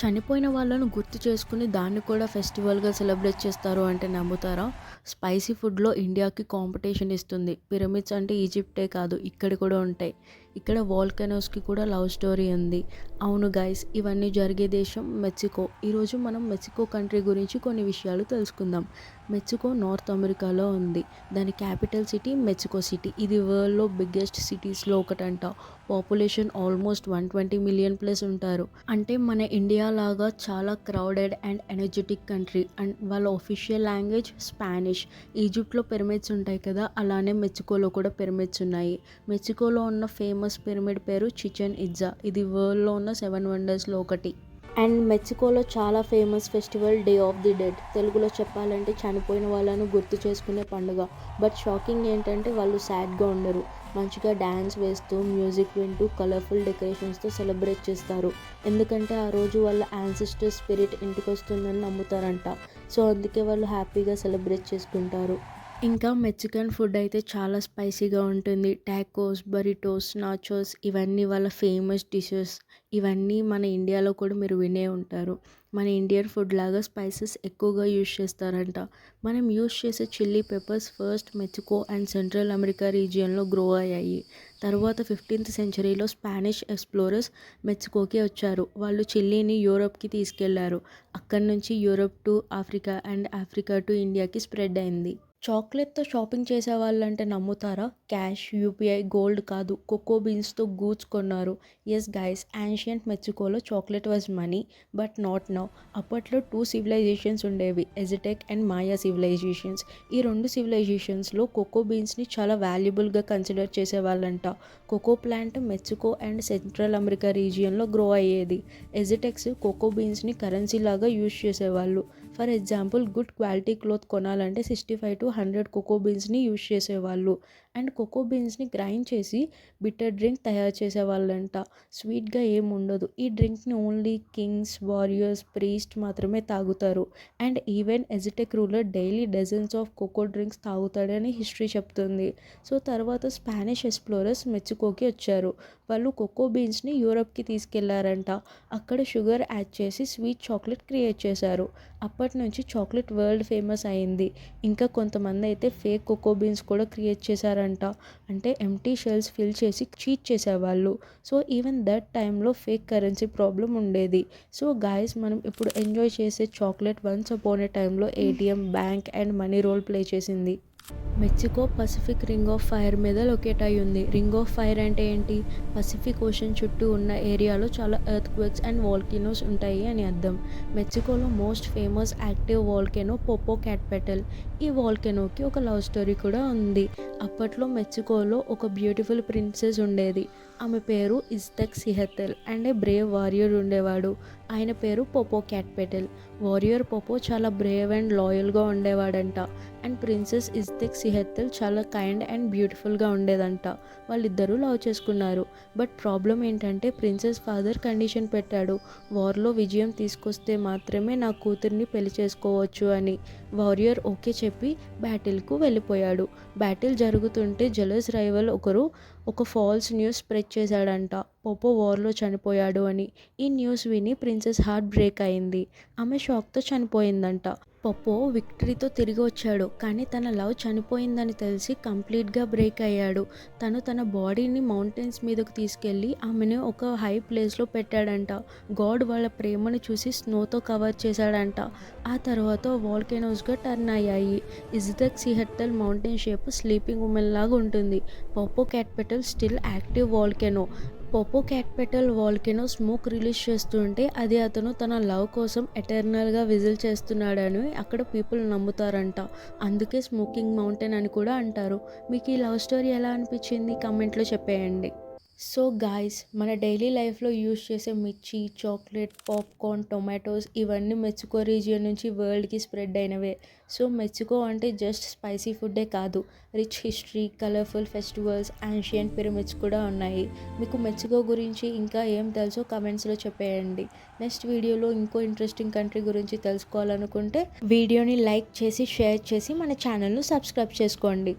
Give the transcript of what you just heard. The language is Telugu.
చనిపోయిన వాళ్ళను గుర్తు చేసుకుని దాన్ని కూడా ఫెస్టివల్‌గా సెలబ్రేట్ చేస్తారు అంటే నమ్ముతారా? స్పైసీ ఫుడ్‌లో ఇండియాకి కాంపిటీషన్ ఇస్తుంది. పిరమిడ్స్ అంటే ఈజిప్టే కాదు ఇక్కడ కూడా ఉంటాయి. ఇక్కడ వోల్కనోస్‌కి కూడా లవ్ స్టోరీ ఉంది. అవును గైస్, ఇవన్నీ జరిగే దేశం మెక్సికో. ఈరోజు మనం మెక్సికో కంట్రీ గురించి కొన్ని విషయాలు తెలుసుకుందాం. మెక్సికో నార్త్ అమెరికాలో ఉంది. దాని క్యాపిటల్ సిటీ మెక్సికో సిటీ. ఇది వరల్డ్‌లో బిగ్గెస్ట్ సిటీస్‌లో ఒకటంట. పాపులేషన్ ఆల్మోస్ట్ 120 మిలియన్ ప్లస్ ఉంటారు. అంటే మన ఇండియా లాగా చాలా crowded and energetic country. And వాళ్ళ ఒఫిషియల్ లాంగ్వేజ్ స్పానిష్. ఈజిప్ట్లో పిరమిడ్స్ ఉంటాయి కదా, అలానే మెక్సికోలో కూడా పిరమిడ్స్ ఉన్నాయి. మెక్సికోలో ఉన్న ఫేమస్ పిరమిడ్ పేరు చిచెన్ ఇట్జా. ఇది వరల్డ్లో ఉన్న 7 వండర్స్లో ఒకటి. అండ్ మెక్సికోలో చాలా famous festival day of the dead. తెలుగులో చెప్పాలంటే చనిపోయిన వాళ్ళను గుర్తు చేసుకునే పండుగ. బట్ షాకింగ్ ఏంటంటే వాళ్ళు సాడ్గా ఉండరు. మంచిగా డ్యాన్స్ వేస్తూ, మ్యూజిక్ వింటూ, కలర్ఫుల్ డెకరేషన్స్తో సెలబ్రేట్ చేస్తారు. ఎందుకంటే ఆ రోజు వాళ్ళ యాన్సిస్టర్ స్పిరిట్ ఇంటికి వస్తుందని నమ్ముతారంట. సో అందుకే వాళ్ళు హ్యాపీగా సెలబ్రేట్ చేసుకుంటారు. ఇంకా మెక్సికన్ ఫుడ్ అయితే చాలా స్పైసీగా ఉంటుంది. టాకోస్, బరిటోస్, నాచోస్ ఇవన్నీ వాళ్ళ ఫేమస్ డిషెస్. ఇవన్నీ మన ఇండియాలో కూడా మీరు వినే ఉంటారు. మన ఇండియన్ ఫుడ్ లాగా స్పైసెస్ ఎక్కువగా యూజ్ చేస్తారంట. మనం యూజ్ చేసే chilli peppers first Mexico and central America రీజియన్లో గ్రో అయ్యాయి. తర్వాత 15th సెంచరీలో స్పానిష్ ఎక్స్ప్లోరర్స్ మెక్సికోకి వచ్చారు. వాళ్ళు చిల్లీని యూరోప్కి తీసుకెళ్లారు. అక్కడి నుంచి Europe to Africa and Africa to ఇండియాకి స్ప్రెడ్ అయింది. చాక్లెట్తో షాపింగ్ చేసేవాళ్ళంటే నమ్ముతారా? క్యాష్, యూపీఐ, గోల్డ్ కాదు, కోకో బీన్స్తో గూడ్స్ కొన్నారు. ఎస్ గైస్, యాన్షియంట్ మెక్సికోలో chocolate was money, but not now. అప్పట్లో 2 సివిలైజేషన్స్ ఉండేవి, ఎజిటెక్ అండ్ మాయా సివిలైజేషన్స్. ఈ 2 సివిలైజేషన్స్లో కోకో బీన్స్ని చాలా వాల్యుబుల్గా కన్సిడర్ చేసేవాళ్ళంట. Cocoa plant Mexico and central America రీజియన్లో గ్రో అయ్యేది. ఎజిటెక్స్ కోకో బీన్స్ని కరెన్సీ లాగా యూజ్ చేసేవాళ్ళు. For example, good quality cloth కొనాలంటే 65 to 100 కోకో బీన్స్ని యూజ్ చేసేవాళ్ళు. అండ్ కోకో బీన్స్ని గ్రైండ్ చేసి బిటర్ డ్రింక్ తయారు చేసేవాళ్ళంట. స్వీట్గా ఏమి ఉండదు. ఈ డ్రింక్ని ఓన్లీ కింగ్స్, వారియర్స్, ప్రీస్ట్ మాత్రమే తాగుతారు. And even Aztec ruler daily dozens of cocoa drinks తాగుతాడని హిస్టరీ చెప్తుంది. సో తర్వాత స్పానిష్ ఎక్స్ప్లోరర్స్ మెక్సికోకి వచ్చారు. వాళ్ళు కోకో బీన్స్ని యూరప్కి తీసుకెళ్లారంట. అక్కడ షుగర్ యాడ్ చేసి స్వీట్ చాక్లెట్ క్రియేట్ చేశారు. అప్పటి నుంచి చాక్లెట్ వరల్డ్ ఫేమస్ అయింది. ఇంకా కొంతమంది అయితే ఫేక్ కోకో బీన్స్ కూడా క్రియేట్ చేశారంట. అంటే ఎంప్టీ షెల్స్ ఫిల్ చేసి చీట్ చేసేవాళ్ళు. సో ఈవెన్ దట్ టైంలో ఫేక్ కరెన్సీ ప్రాబ్లం ఉండేది. సో గాయస్, మనం ఇప్పుడు ఎంజాయ్ చేసే చాక్లెట్ వన్స్ అపాన్ ఏ టైంలో ATM, bank and money role play చేసింది. Mexico Pacific ring of fire మీద లొకేట్ అయి ఉంది. రింగ్ ఆఫ్ ఫైర్ అంటే ఏంటి? పసిఫిక్ ఓషన్ చుట్టూ ఉన్న ఏరియాలో చాలా ఎర్త్ క్వేక్స్ అండ్ వాల్కెనోస్ ఉంటాయి అని అర్థం. మెక్సికోలో మోస్ట్ ఫేమస్ యాక్టివ్ వాల్కెనో పోపోకాట్పెటల్. ఈ వాల్కెనోకి ఒక లవ్ స్టోరీ కూడా ఉంది. అప్పట్లో మెక్సికోలో ఒక బ్యూటిఫుల్ ప్రిన్సెస్ ఉండేది. ఆమె పేరు ఇజ్తక్ సిహెతెల్ అండ్ ఏ బ్రేవ్ వారియర్ ఉండేవాడు. ఆయన పేరు పోపోకాట్పెటల్. వారియర్ పోపో చాలా బ్రేవ్ అండ్ లాయల్గా ఉండేవాడంట. అండ్ ప్రిన్సెస్ ఇజ్తక్ సిహెతెల్ చాలా కైండ్ అండ్ బ్యూటిఫుల్గా ఉండేదంట. వాళ్ళిద్దరూ లవ్ చేసుకున్నారు. బట్ ప్రాబ్లం ఏంటంటే ప్రిన్సెస్ ఫాదర్ కండిషన్ పెట్టాడు. వార్లో విజయం తీసుకొస్తే మాత్రమే నా కూతుర్ని పెళ్లి చేసుకోవచ్చు అని. వారియర్ ఓకే చెప్పి బ్యాటిల్కు వెళ్ళిపోయాడు. బ్యాటిల్ జరుగుతుంటే జెలస్ రైవల్ ఒకరు ఒక ఫాల్స్ న్యూస్ స్ప్రెడ్ చేశాడంట, పోపో వార్లో చనిపోయాడు అని. ఈ న్యూస్ విని ప్రిన్సెస్ హార్ట్ బ్రేక్ అయింది. ఆమె షాక్తో చనిపోయిందంట. పోపో విక్టరీతో తిరిగి వచ్చాడు, కానీ తన లవ్ చనిపోయిందని తెలిసి కంప్లీట్గా బ్రేక్ అయ్యాడు. తను తన బాడీని మౌంటైన్స్ మీదకు తీసుకెళ్ళి ఆమెను ఒక హై ప్లేస్లో పెట్టాడంట. గాడ్ వాళ్ళ ప్రేమను చూసి స్నోతో కవర్ చేశాడంట. ఆ తర్వాత వాల్కెనోస్గా టర్న్ అయ్యాయి. Iztaccihuatl mountain shape sleeping woman లాగా ఉంటుంది. Popocatepetl still active volcano. Popocatepetl volcano smoke release చేస్తుంటే అది అతను తన లవ్ కోసం ఎటర్నల్గా విజిల్ చేస్తున్నాడని అక్కడ పీపుల్ నమ్ముతారంట. అందుకే స్మోకింగ్ మౌంటైన్ అని కూడా అంటారు. మీకు ఈ లవ్ స్టోరీ ఎలా అనిపించింది కామెంట్లో చెప్పేయండి. సో గాయ్స్, మన డైలీ లైఫ్లో యూజ్ చేసే మిర్చి, చాక్లెట్, పాప్కార్న్, టొమాటోస్ ఇవన్నీ మెక్సికో రీజియన్ నుంచి వరల్డ్కి స్ప్రెడ్ అయినవే. సో మెక్సికో అంటే జస్ట్ స్పైసీ ఫుడ్డే కాదు, rich history, colourful festivals, ancient pyramids కూడా ఉన్నాయి. మీకు మెక్సికో గురించి ఇంకా ఏం తెలుసో కమెంట్స్లో చెప్పేయండి. నెక్స్ట్ వీడియోలో ఇంకో ఇంట్రెస్టింగ్ కంట్రీ గురించి తెలుసుకోవాలనుకుంటే వీడియోని లైక్ చేసి షేర్ చేసి మన ఛానల్ను సబ్స్క్రైబ్ చేసుకోండి.